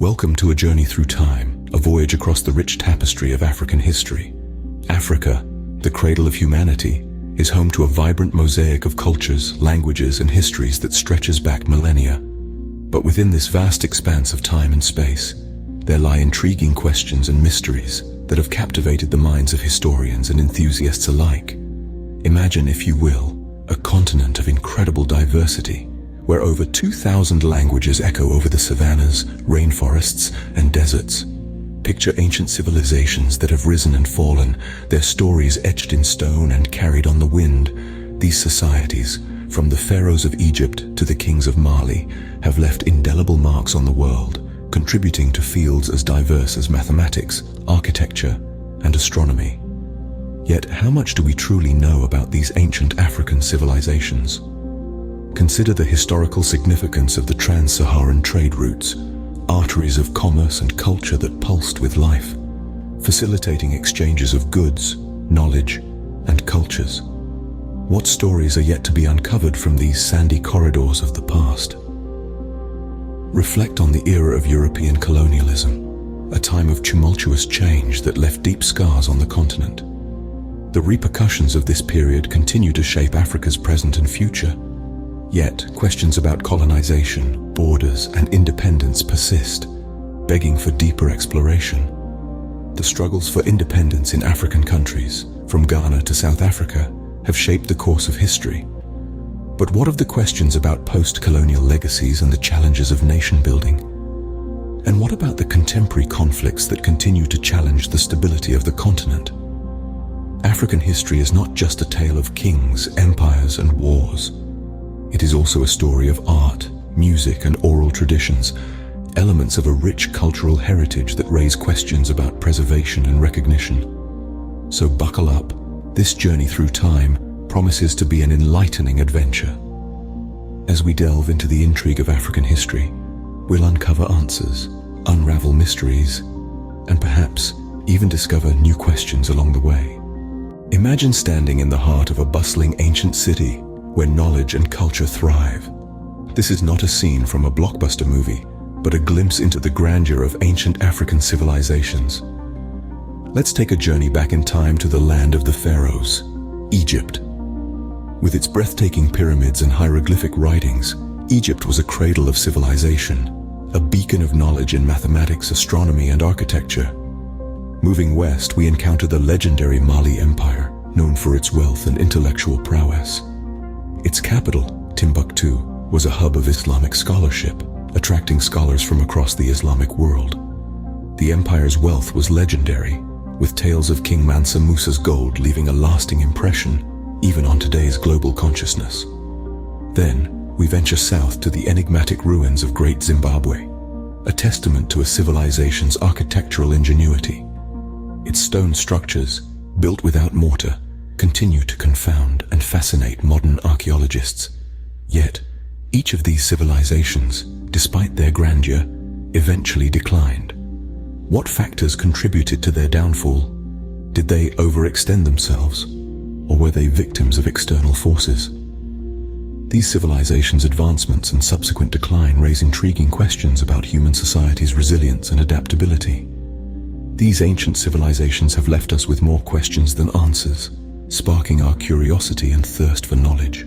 Welcome to a journey through time, a voyage across the rich tapestry of African history. Africa, the cradle of humanity, is home to a vibrant mosaic of cultures, languages, and histories that stretches back millennia. But within this vast expanse of time and space, there lie intriguing questions and mysteries that have captivated the minds of historians and enthusiasts alike. Imagine, if you will, a continent of incredible diversity, where over 2,000 languages echo over the savannas, rainforests, and deserts. Picture ancient civilizations that have risen and fallen, their stories etched in stone and carried on the wind. These societies, from the pharaohs of Egypt to the kings of Mali, have left indelible marks on the world, contributing to fields as diverse as mathematics, architecture, and astronomy. Yet, how much do we truly know about these ancient African civilizations? Consider the historical significance of the trans-Saharan trade routes, arteries of commerce and culture that pulsed with life, facilitating exchanges of goods, knowledge, and cultures. What stories are yet to be uncovered from these sandy corridors of the past? Reflect on the era of European colonialism, a time of tumultuous change that left deep scars on the continent. The repercussions of this period continue to shape Africa's present and future. Yet, questions about colonization, borders, and independence persist, begging for deeper exploration. The struggles for independence in African countries, from Ghana to South Africa, have shaped the course of history. But what of the questions about post-colonial legacies and the challenges of nation-building? And what about the contemporary conflicts that continue to challenge the stability of the continent? African history is not just a tale of kings, empires, and wars. It is also a story of art, music, and oral traditions, elements of a rich cultural heritage that raise questions about preservation and recognition. So buckle up. This journey through time promises to be an enlightening adventure. As we delve into the intrigue of African history, we'll uncover answers, unravel mysteries, and perhaps even discover new questions along the way. Imagine standing in the heart of a bustling ancient city where knowledge and culture thrive. This is not a scene from a blockbuster movie, but a glimpse into the grandeur of ancient African civilizations. Let's take a journey back in time to the land of the pharaohs, Egypt. With its breathtaking pyramids and hieroglyphic writings, Egypt was a cradle of civilization, a beacon of knowledge in mathematics, astronomy, and architecture. Moving west, we encounter the legendary Mali Empire, known for its wealth and intellectual prowess. Its capital, Timbuktu, was a hub of Islamic scholarship, attracting scholars from across the Islamic world. The empire's wealth was legendary, with tales of King Mansa Musa's gold leaving a lasting impression, even on today's global consciousness. Then, we venture south to the enigmatic ruins of Great Zimbabwe, a testament to a civilization's architectural ingenuity. Its stone structures, built without mortar, continue to confound and fascinate modern archaeologists. Yet, each of these civilizations, despite their grandeur, eventually declined. What factors contributed to their downfall? Did they overextend themselves, or were they victims of external forces? These civilizations' advancements and subsequent decline raise intriguing questions about human society's resilience and adaptability. These ancient civilizations have left us with more questions than answers, sparking our curiosity and thirst for knowledge.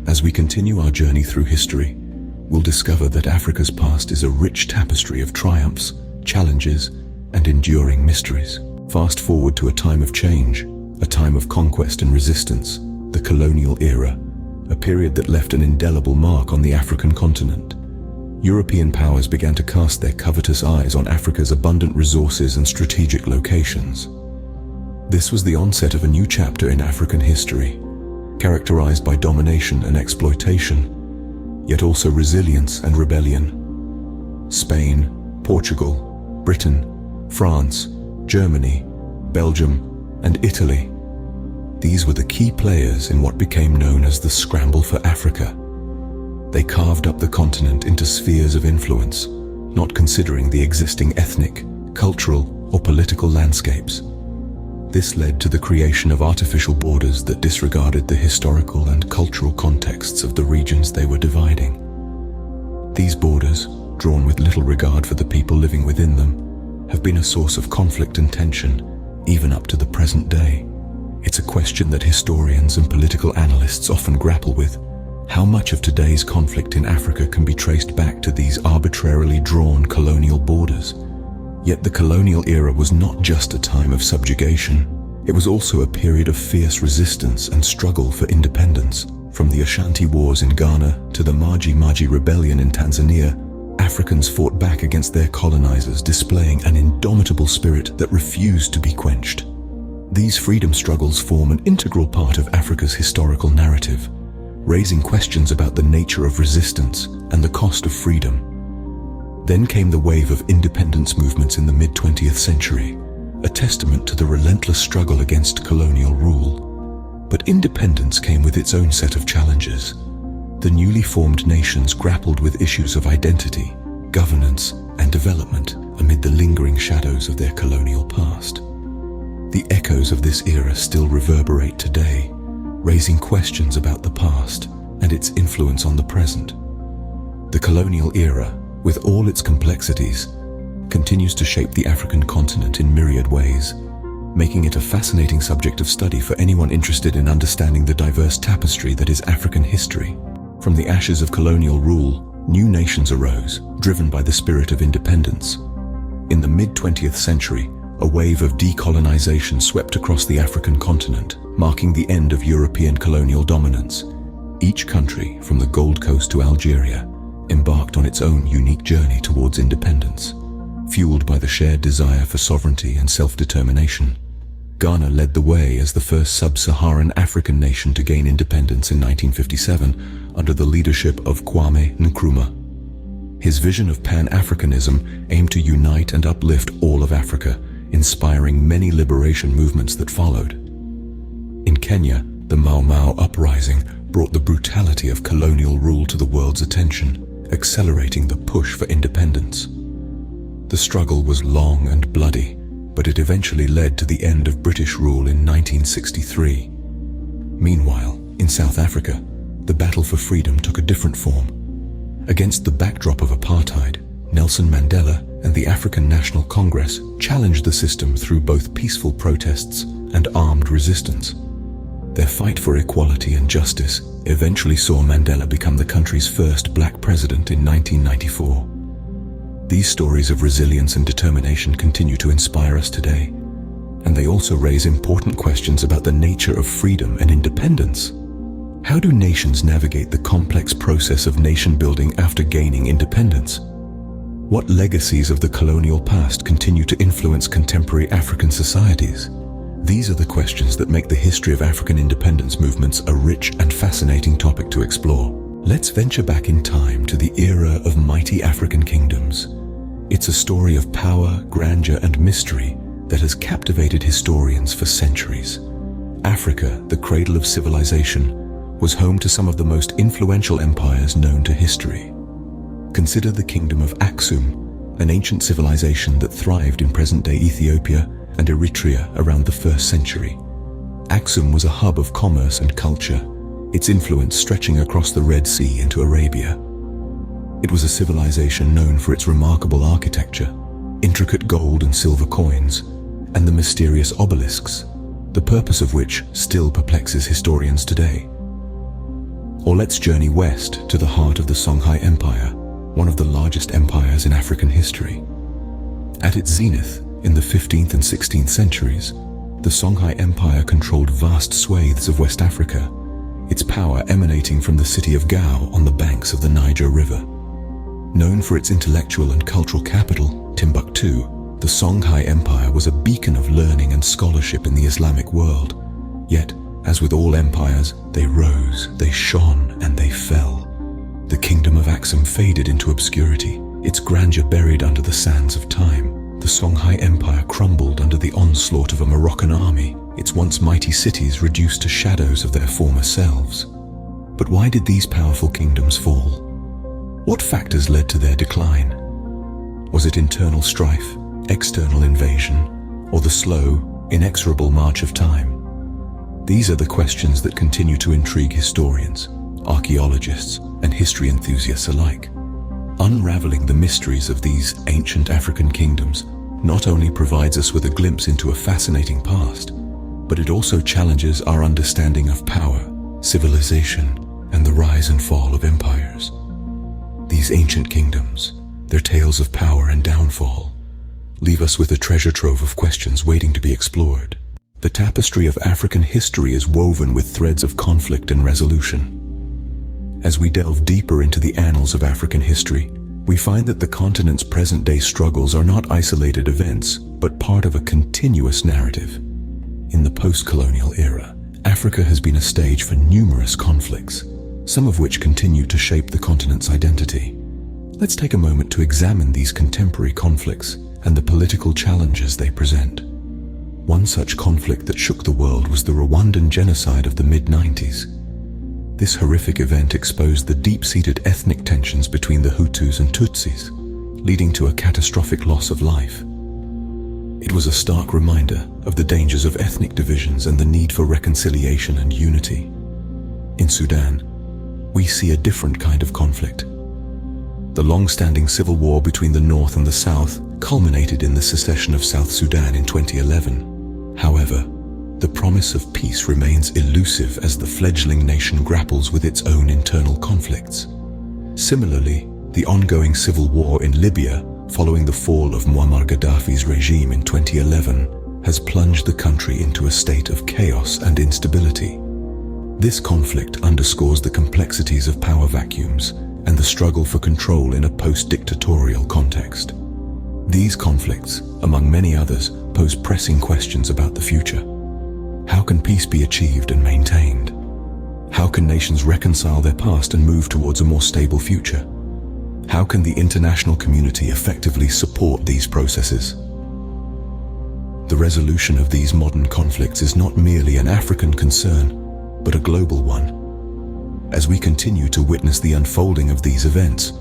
As we continue our journey through history, we'll discover that Africa's past is a rich tapestry of triumphs, challenges, and enduring mysteries. Fast forward to a time of change, a time of conquest and resistance, the colonial era, a period that left an indelible mark on the African continent. European powers began to cast their covetous eyes on Africa's abundant resources and strategic locations. This was the onset of a new chapter in African history, characterized by domination and exploitation, yet also resilience and rebellion. Spain, Portugal, Britain, France, Germany, Belgium, and Italy. These were the key players in what became known as the Scramble for Africa. They carved up the continent into spheres of influence, not considering the existing ethnic, cultural, or political landscapes. This led to the creation of artificial borders that disregarded the historical and cultural contexts of the regions they were dividing. These borders, drawn with little regard for the people living within them, have been a source of conflict and tension, even up to the present day. It's a question that historians and political analysts often grapple with. How much of today's conflict in Africa can be traced back to these arbitrarily drawn colonial borders? Yet the colonial era was not just a time of subjugation. It was also a period of fierce resistance and struggle for independence. From the Ashanti Wars in Ghana to the Maji Rebellion in Tanzania, Africans fought back against their colonizers, displaying an indomitable spirit that refused to be quenched. These freedom struggles form an integral part of Africa's historical narrative, raising questions about the nature of resistance and the cost of freedom. Then came the wave of independence movements in the mid-20th century, a testament to the relentless struggle against colonial rule. But independence came with its own set of challenges. The newly formed nations grappled with issues of identity, governance, and development amid the lingering shadows of their colonial past. The echoes of this era still reverberate today, raising questions about the past and its influence on the present. The colonial era, with all its complexities, continues to shape the African continent in myriad ways, making it a fascinating subject of study for anyone interested in understanding the diverse tapestry that is African history. From the ashes of colonial rule, new nations arose, driven by the spirit of independence. In the mid-20th century, a wave of decolonization swept across the African continent, marking the end of European colonial dominance. Each country, from the Gold Coast to Algeria, embarked on its own unique journey towards independence. Fueled by the shared desire for sovereignty and self-determination, Ghana led the way as the first sub-Saharan African nation to gain independence in 1957 under the leadership of Kwame Nkrumah. His vision of Pan-Africanism aimed to unite and uplift all of Africa, inspiring many liberation movements that followed. In Kenya, the Mau Mau uprising brought the brutality of colonial rule to the world's attention, accelerating the push for independence. The struggle was long and bloody, but it eventually led to the end of British rule in 1963. Meanwhile, in South Africa, the battle for freedom took a different form. Against the backdrop of apartheid, Nelson Mandela and the African National Congress challenged the system through both peaceful protests and armed resistance. Their fight for equality and justice eventually saw Mandela become the country's first black president in 1994. These stories of resilience and determination continue to inspire us today, and they also raise important questions about the nature of freedom and independence. How do nations navigate the complex process of nation building after gaining independence? What legacies of the colonial past continue to influence contemporary African societies? These are the questions that make the history of African independence movements a rich and fascinating topic to explore. Let's venture back in time to the era of mighty African kingdoms. It's a story of power, grandeur, and mystery that has captivated historians for centuries. Africa, the cradle of civilization, was home to some of the most influential empires known to history. Consider the kingdom of Aksum, an ancient civilization that thrived in present-day Ethiopia and Eritrea around the 1st century. Aksum was a hub of commerce and culture, its influence stretching across the Red Sea into Arabia. It was a civilization known for its remarkable architecture, intricate gold and silver coins, and the mysterious obelisks, the purpose of which still perplexes historians today. Or let's journey west to the heart of the Songhai Empire, one of the largest empires in African history. At its zenith, in the 15th and 16th centuries, the Songhai Empire controlled vast swathes of West Africa, its power emanating from the city of Gao on the banks of the Niger River. Known for its intellectual and cultural capital, Timbuktu, the Songhai Empire was a beacon of learning and scholarship in the Islamic world. Yet, as with all empires, they rose, they shone, and they fell. The kingdom of Aksum faded into obscurity, its grandeur buried under the sands of time. The Songhai Empire crumbled under the onslaught of a Moroccan army, its once mighty cities reduced to shadows of their former selves. But why did these powerful kingdoms fall? What factors led to their decline? Was it internal strife, external invasion, or the slow, inexorable march of time? These are the questions that continue to intrigue historians, archaeologists, and history enthusiasts alike. Unraveling the mysteries of these ancient African kingdoms not only provides us with a glimpse into a fascinating past, but it also challenges our understanding of power, civilization, and the rise and fall of empires. These ancient kingdoms, their tales of power and downfall, leave us with a treasure trove of questions waiting to be explored. The tapestry of African history is woven with threads of conflict and resolution. As we delve deeper into the annals of African history, we find that the continent's present-day struggles are not isolated events, but part of a continuous narrative. In the post-colonial era, Africa has been a stage for numerous conflicts, some of which continue to shape the continent's identity. Let's take a moment to examine these contemporary conflicts and the political challenges they present. One such conflict that shook the world was the Rwandan genocide of the mid-90s. This horrific event exposed the deep-seated ethnic tensions between the Hutus and Tutsis, leading to a catastrophic loss of life. It was a stark reminder of the dangers of ethnic divisions and the need for reconciliation and unity. In Sudan, we see a different kind of conflict. The long-standing civil war between the North and the South culminated in the secession of South Sudan in 2011. However, the promise of peace remains elusive as the fledgling nation grapples with its own internal conflicts. Similarly, the ongoing civil war in Libya, following the fall of Muammar Gaddafi's regime in 2011, has plunged the country into a state of chaos and instability. This conflict underscores the complexities of power vacuums and the struggle for control in a post-dictatorial context. These conflicts, among many others, pose pressing questions about the future. How can peace be achieved and maintained? How can nations reconcile their past and move towards a more stable future? How can the international community effectively support these processes? The resolution of these modern conflicts is not merely an African concern, but a global one. As we continue to witness the unfolding of these events,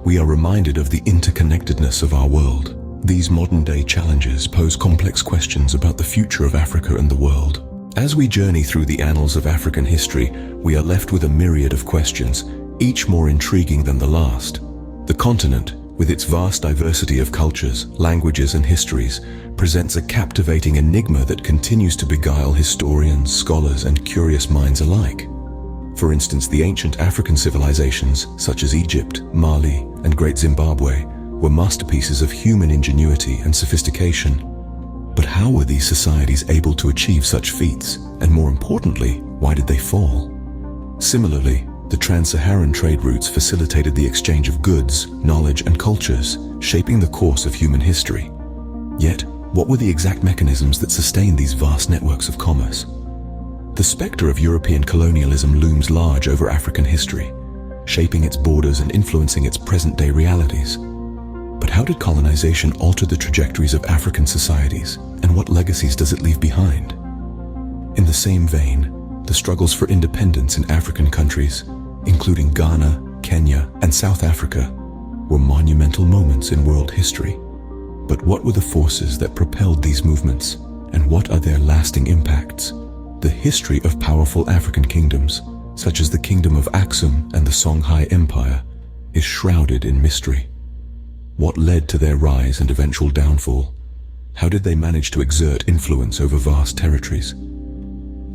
we are reminded of the interconnectedness of our world. These modern-day challenges pose complex questions about the future of Africa and the world. As we journey through the annals of African history, we are left with a myriad of questions, each more intriguing than the last. The continent, with its vast diversity of cultures, languages, and histories, presents a captivating enigma that continues to beguile historians, scholars, and curious minds alike. For instance, the ancient African civilizations, such as Egypt, Mali, and Great Zimbabwe, were masterpieces of human ingenuity and sophistication. But how were these societies able to achieve such feats? And more importantly, why did they fall? Similarly, the trans-Saharan trade routes facilitated the exchange of goods, knowledge, and cultures, shaping the course of human history. Yet, what were the exact mechanisms that sustained these vast networks of commerce? The specter of European colonialism looms large over African history, shaping its borders and influencing its present-day realities. But how did colonization alter the trajectories of African societies, and what legacies does it leave behind? In the same vein, the struggles for independence in African countries, including Ghana, Kenya, and South Africa, were monumental moments in world history. But what were the forces that propelled these movements, and what are their lasting impacts? The history of powerful African kingdoms, such as the Kingdom of Aksum and the Songhai Empire, is shrouded in mystery. What led to their rise and eventual downfall? How did they manage to exert influence over vast territories?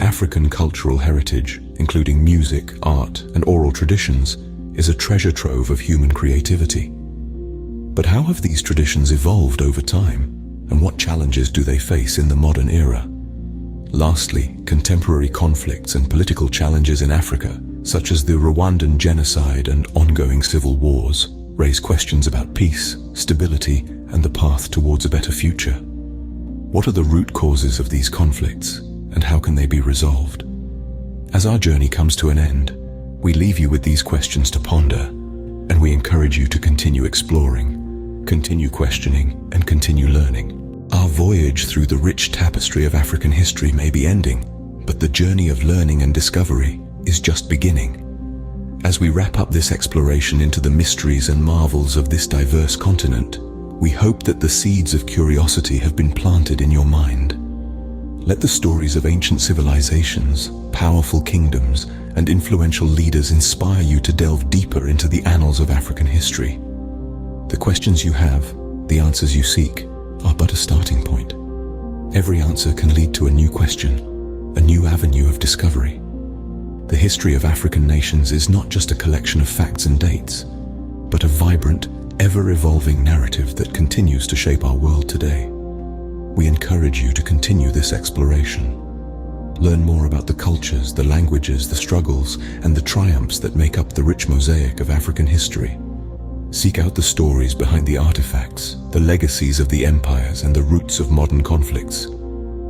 African cultural heritage, including music, art, and oral traditions, is a treasure trove of human creativity. But how have these traditions evolved over time, and what challenges do they face in the modern era? Lastly, contemporary conflicts and political challenges in Africa, such as the Rwandan genocide and ongoing civil wars, raise questions about peace, stability, and the path towards a better future. What are the root causes of these conflicts, and how can they be resolved? As our journey comes to an end, we leave you with these questions to ponder, and we encourage you to continue exploring, continue questioning, and continue learning. Our voyage through the rich tapestry of African history may be ending, but the journey of learning and discovery is just beginning. As we wrap up this exploration into the mysteries and marvels of this diverse continent, we hope that the seeds of curiosity have been planted in your mind. Let the stories of ancient civilizations, powerful kingdoms, and influential leaders inspire you to delve deeper into the annals of African history. The questions you have, the answers you seek, are but a starting point. Every answer can lead to a new question, a new avenue of discovery. The history of African nations is not just a collection of facts and dates, but a vibrant, ever-evolving narrative that continues to shape our world today. We encourage you to continue this exploration. Learn more about the cultures, the languages, the struggles, and the triumphs that make up the rich mosaic of African history. Seek out the stories behind the artifacts, the legacies of the empires, and the roots of modern conflicts.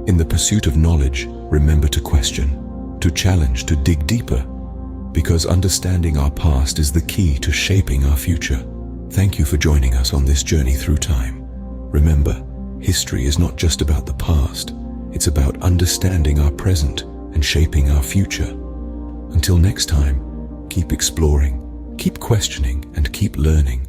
In the pursuit of knowledge, remember to question, to challenge, to dig deeper, because understanding our past is the key to shaping our future. Thank you for joining us on this journey through time. Remember, history is not just about the past, it's about understanding our present and shaping our future. Until next time, keep exploring, keep questioning, and keep learning.